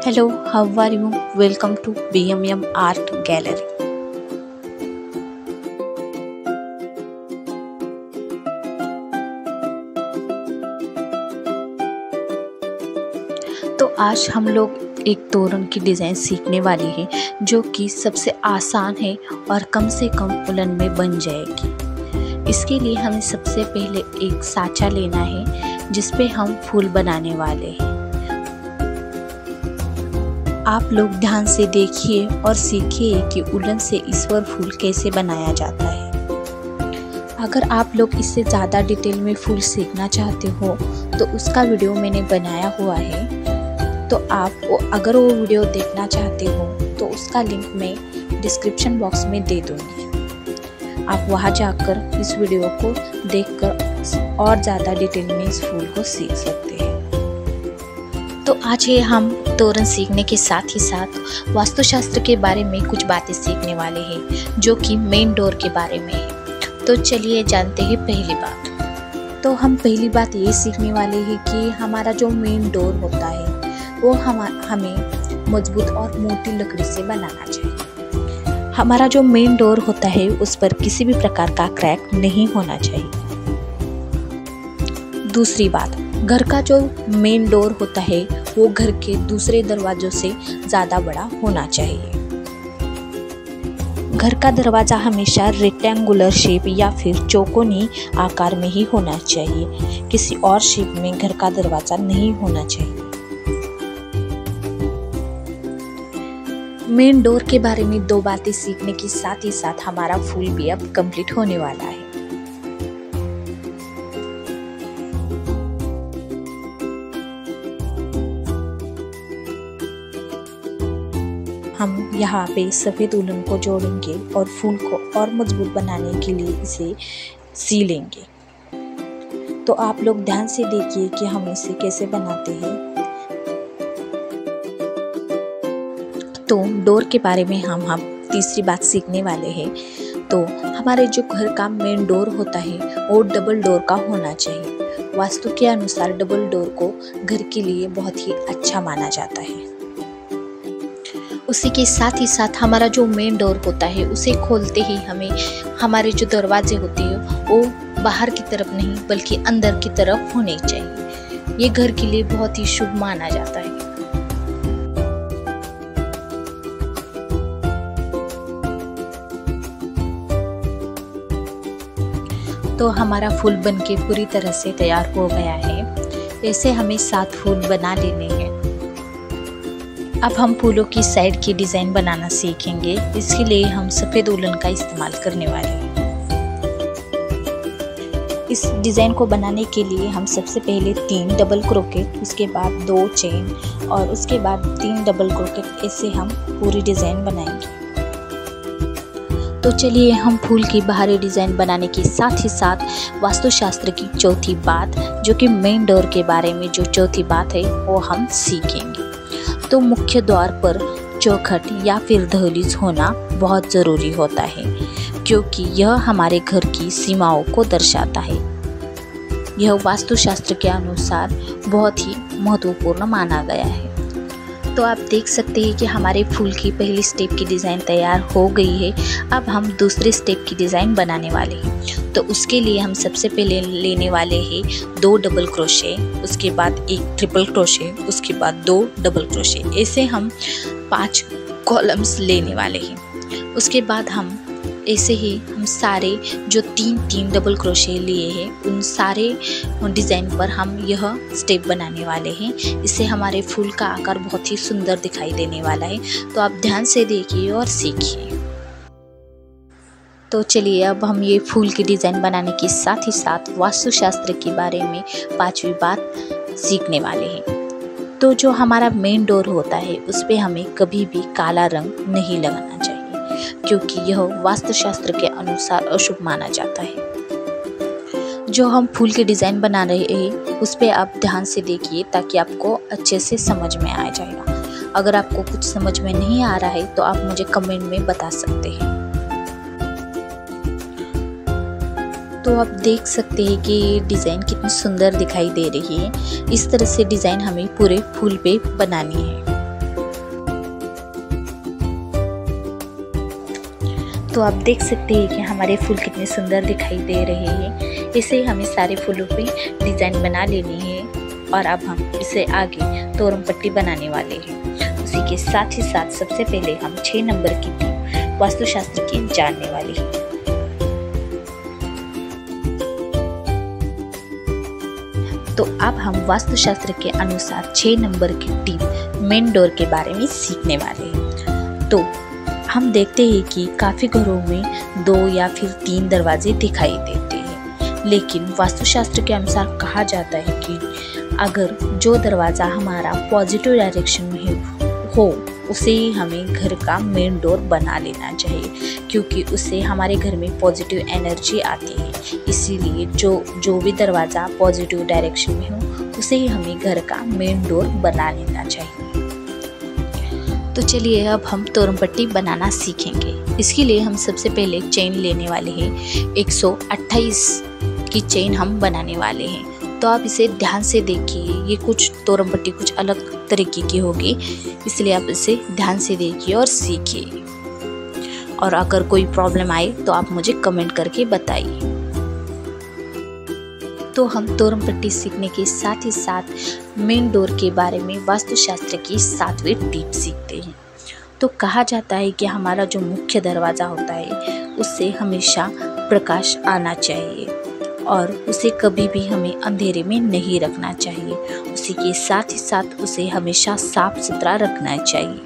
Hello, how are you? Welcome to BMM Art Gallery. तो आज हम लोग एक तोरण की डिज़ाइन सीखने वाले हैं जो कि सबसे आसान है और कम से कम उलन में बन जाएगी। इसके लिए हमें सबसे पहले एक साँचा लेना है जिस पे हम फूल बनाने वाले हैं। आप लोग ध्यान से देखिए और सीखिए कि उलन से ईश्वर फूल कैसे बनाया जाता है। अगर आप लोग इससे ज़्यादा डिटेल में फूल सीखना चाहते हो तो उसका वीडियो मैंने बनाया हुआ है, तो आप अगर वो वीडियो देखना चाहते हो तो उसका लिंक मैं डिस्क्रिप्शन बॉक्स में दे दूँगी। आप वहाँ जाकर इस वीडियो को देखकर और ज़्यादा डिटेल में इस फूल को सीख सकते हैं। तो आज ये हम तोरण सीखने के साथ ही साथ वास्तुशास्त्र के बारे में कुछ बातें सीखने वाले हैं जो कि मेन डोर के बारे में है। तो चलिए जानते हैं पहली बात। तो हम पहली बात ये सीखने वाले हैं कि हमारा जो मेन डोर होता है वो हमें मजबूत और मोटी लकड़ी से बनाना चाहिए। हमारा जो मेन डोर होता है उस पर किसी भी प्रकार का क्रैक नहीं होना चाहिए। दूसरी बात, घर का जो मेन डोर होता है वो घर के दूसरे दरवाजों से ज़्यादा बड़ा होना चाहिए। घर का दरवाज़ा हमेशा रेक्टेंगुलर शेप या फिर चौकोनी आकार में ही होना चाहिए। किसी और शेप में घर का दरवाज़ा नहीं होना चाहिए। मेन डोर के बारे में दो बातें सीखने के साथ ही साथ हमारा फूल भी अब कंप्लीट होने वाला है। हम यहाँ पे सफ़ेद उलन को जोड़ेंगे और फूल को और मजबूत बनाने के लिए इसे सी लेंगे। तो आप लोग ध्यान से देखिए कि हम इसे कैसे बनाते हैं। तो डोर के बारे में हम तीसरी बात सीखने वाले हैं। तो हमारे जो घर का मेन डोर होता है वो डबल डोर का होना चाहिए। वास्तु के अनुसार डबल डोर को घर के लिए बहुत ही अच्छा माना जाता है। उसी के साथ ही साथ हमारा जो मेन डोर होता है उसे खोलते ही हमें हमारे जो दरवाजे होते हैं वो बाहर की तरफ नहीं बल्कि अंदर की तरफ होने चाहिए। ये घर के लिए बहुत ही शुभ माना जाता है। तो हमारा फूल बनके पूरी तरह से तैयार हो गया है। ऐसे हमें 7 फूल बना लेने हैं। अब हम फूलों की साइड की डिज़ाइन बनाना सीखेंगे। इसके लिए हम सफ़ेद उलन का इस्तेमाल करने वाले हैं। इस डिज़ाइन को बनाने के लिए हम सबसे पहले 3 डबल क्रोकेट, उसके बाद 2 चेन और उसके बाद 3 डबल क्रोकेट, ऐसे हम पूरी डिज़ाइन बनाएंगे। तो चलिए हम फूल की बाहरी डिज़ाइन बनाने के साथ ही साथ वास्तुशास्त्र की चौथी बात, जो कि मेन डोर के बारे में जो चौथी बात है वो हम सीखेंगे। तो मुख्य द्वार पर चौखट या फिर दहलीज होना बहुत ज़रूरी होता है क्योंकि यह हमारे घर की सीमाओं को दर्शाता है। यह वास्तुशास्त्र के अनुसार बहुत ही महत्वपूर्ण माना गया है। तो आप देख सकते हैं कि हमारे फूल की पहली स्टेप की डिज़ाइन तैयार हो गई है। अब हम दूसरे स्टेप की डिज़ाइन बनाने वाले हैं। तो उसके लिए हम सबसे पहले लेने वाले हैं 2 डबल क्रोशे, उसके बाद 1 ट्रिपल क्रोशे, उसके बाद 2 डबल क्रोशे। ऐसे हम 5 कॉलम्स लेने वाले हैं। उसके बाद हम ऐसे ही हम सारे जो 3 डबल क्रोशे लिए हैं उन सारे डिज़ाइन पर हम यह स्टेप बनाने वाले हैं। इससे हमारे फूल का आकार बहुत ही सुंदर दिखाई देने वाला है। तो आप ध्यान से देखिए और सीखिए। तो चलिए अब हम ये फूल की डिज़ाइन बनाने के साथ ही साथ वास्तुशास्त्र के बारे में 5वीं बात सीखने वाले हैं। तो जो हमारा मेन डोर होता है उस पर हमें कभी भी काला रंग नहीं लगाना चाहिए क्योंकि यह वास्तुशास्त्र के अनुसार अशुभ माना जाता है। जो हम फूल की डिज़ाइन बना रहे हैं उस पर आप ध्यान से देखिए ताकि आपको अच्छे से समझ में आ जाएगा। अगर आपको कुछ समझ में नहीं आ रहा है तो आप मुझे कमेंट में बता सकते हैं। तो आप देख सकते हैं कि डिज़ाइन कितनी सुंदर दिखाई दे रही है। इस तरह से डिज़ाइन हमें पूरे फूल पे बनानी है। तो आप देख सकते हैं कि हमारे फूल कितने सुंदर दिखाई दे रहे हैं। इसे हमें सारे फूलों पे डिज़ाइन बना लेनी है और अब हम इसे आगे तोरण पट्टी बनाने वाले हैं। उसी के साथ ही साथ सबसे पहले हम 6 नंबर की टीप वास्तुशास्त्र की जानने वाली है। तो अब हम वास्तुशास्त्र के अनुसार 6 नंबर की टीप मेन डोर के बारे में सीखने वाले हैं। तो हम देखते हैं कि काफ़ी घरों में 2 या फिर 3 दरवाजे दिखाई देते हैं, लेकिन वास्तुशास्त्र के अनुसार कहा जाता है कि अगर जो दरवाज़ा हमारा पॉजिटिव डायरेक्शन में हो उसे ही हमें घर का मेन डोर बना लेना चाहिए, क्योंकि उससे हमारे घर में पॉजिटिव एनर्जी आती है। इसीलिए जो भी दरवाज़ा पॉजिटिव डायरेक्शन में हो उसे ही हमें घर का मेन डोर बना लेना चाहिए। तो चलिए अब हम तोरण पट्टी बनाना सीखेंगे। इसके लिए हम सबसे पहले चेन लेने वाले हैं। 128 की चेन हम बनाने वाले हैं। तो आप इसे ध्यान से देखिए, ये कुछ तोरण पट्टी कुछ अलग तरीके की होगी, इसलिए आप इसे ध्यान से देखिए और सीखिए। और अगर कोई प्रॉब्लम आए तो आप मुझे कमेंट करके बताइए। तो हम तोरण पट्टी सीखने के साथ ही साथ मेन डोर के बारे में वास्तुशास्त्र की 7वीं टिप सीखते हैं। तो कहा जाता है कि हमारा जो मुख्य दरवाज़ा होता है उससे हमेशा प्रकाश आना चाहिए और उसे कभी भी हमें अंधेरे में नहीं रखना चाहिए। उसी के साथ ही साथ उसे हमेशा साफ सुथरा रखना चाहिए,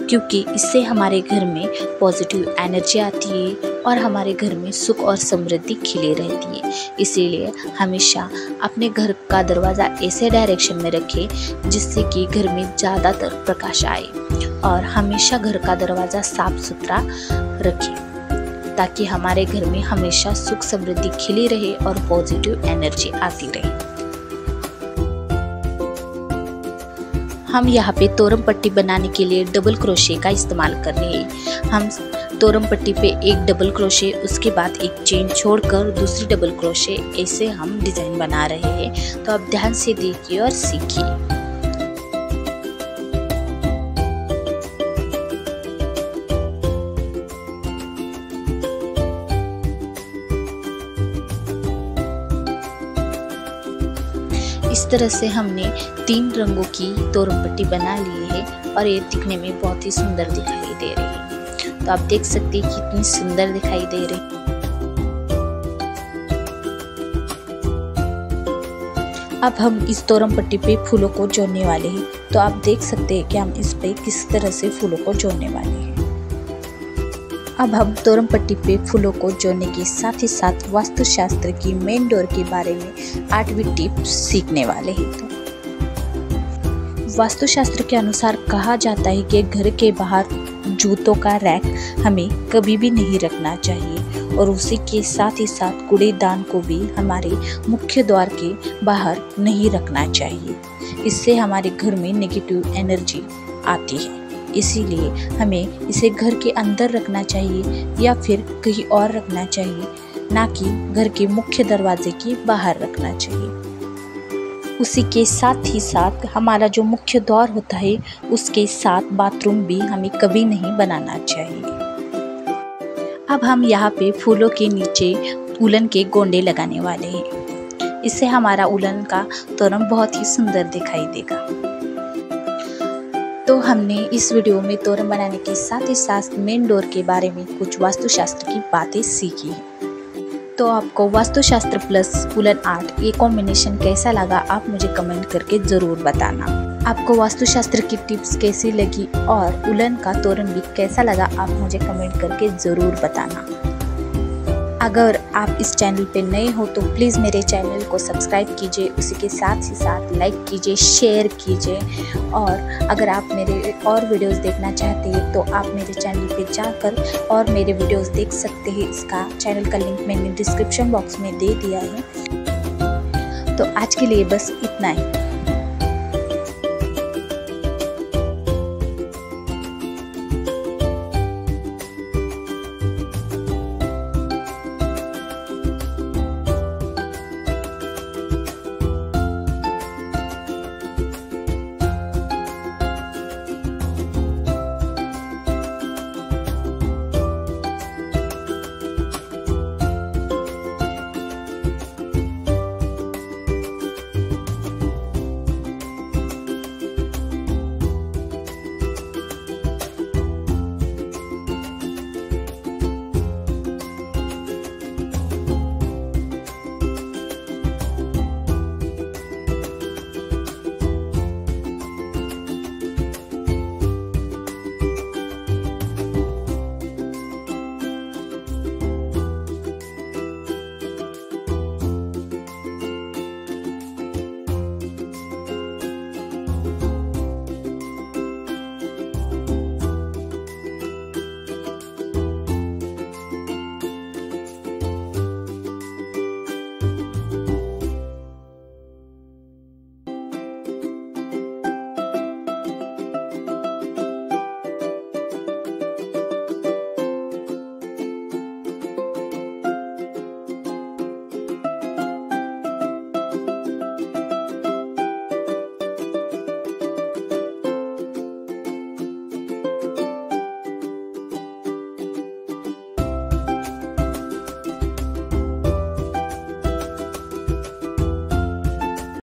क्योंकि इससे हमारे घर में पॉजिटिव एनर्जी आती है और हमारे घर में सुख और समृद्धि खिली रहती है। इसीलिए हमेशा अपने घर का दरवाज़ा ऐसे डायरेक्शन में रखें जिससे कि घर में ज़्यादातर प्रकाश आए, और हमेशा घर का दरवाज़ा साफ सुथरा रखें ताकि हमारे घर में हमेशा सुख समृद्धि खिली रहे और पॉजिटिव एनर्जी आती रहे। हम यहाँ पे तोरण पट्टी बनाने के लिए डबल क्रोशे का इस्तेमाल कर रहे हैं। हम तोरण पट्टी पे एक डबल क्रोशे, उसके बाद एक चेन छोड़कर दूसरी डबल क्रोशे, ऐसे हम डिज़ाइन बना रहे हैं। तो आप ध्यान से देखिए और सीखिए। इस तरह से हमने 3 रंगों की तोरण पट्टी बना ली है और ये दिखने में बहुत ही सुंदर दिखाई दे रही है। तो आप देख सकते हैं कितनी सुंदर दिखाई दे रही है। अब हम इस तोरण पट्टी पे फूलों को जोड़ने वाले हैं। तो आप देख सकते हैं कि हम इस पे किस तरह से फूलों को जोड़ने वाले हैं। अब हम तोरण पट्टी पे फूलों को जोड़ने के साथ ही साथ वास्तुशास्त्र की मेन डोर के बारे में 8वीं टिप सीखने वाले हैं। तो वास्तुशास्त्र के अनुसार कहा जाता है कि घर के बाहर जूतों का रैक हमें कभी भी नहीं रखना चाहिए, और उसी के साथ ही साथ कूड़ेदान को भी हमारे मुख्य द्वार के बाहर नहीं रखना चाहिए। इससे हमारे घर में नेगेटिव एनर्जी आती है। इसीलिए हमें इसे घर के अंदर रखना चाहिए या फिर कहीं और रखना चाहिए, ना कि घर के मुख्य दरवाजे के बाहर रखना चाहिए। उसी के साथ ही साथ हमारा जो मुख्य द्वार होता है उसके साथ बाथरूम भी हमें कभी नहीं बनाना चाहिए। अब हम यहाँ पे फूलों के नीचे उलन के गोंडे लगाने वाले हैं। इससे हमारा उलन का तोरण बहुत ही सुंदर दिखाई देगा। तो हमने इस वीडियो में तोरण बनाने के साथ ही साथ मेन डोर के बारे में कुछ वास्तुशास्त्र की बातें सीखी हैं। तो आपको वास्तुशास्त्र प्लस उलन आर्ट ये कॉम्बिनेशन कैसा लगा आप मुझे कमेंट करके ज़रूर बताना। आपको वास्तुशास्त्र की टिप्स कैसी लगी और उलन का तोरण भी कैसा लगा आप मुझे कमेंट करके ज़रूर बताना। अगर आप इस चैनल पे नए हो तो प्लीज़ मेरे चैनल को सब्सक्राइब कीजिए, उसी के साथ ही साथ लाइक कीजिए, शेयर कीजिए। और अगर आप मेरे और वीडियोस देखना चाहते हैं तो आप मेरे चैनल पे जाकर और मेरे वीडियोस देख सकते हैं। इसका चैनल का लिंक मैंने डिस्क्रिप्शन बॉक्स में दे दिया है। तो आज के लिए बस इतना ही।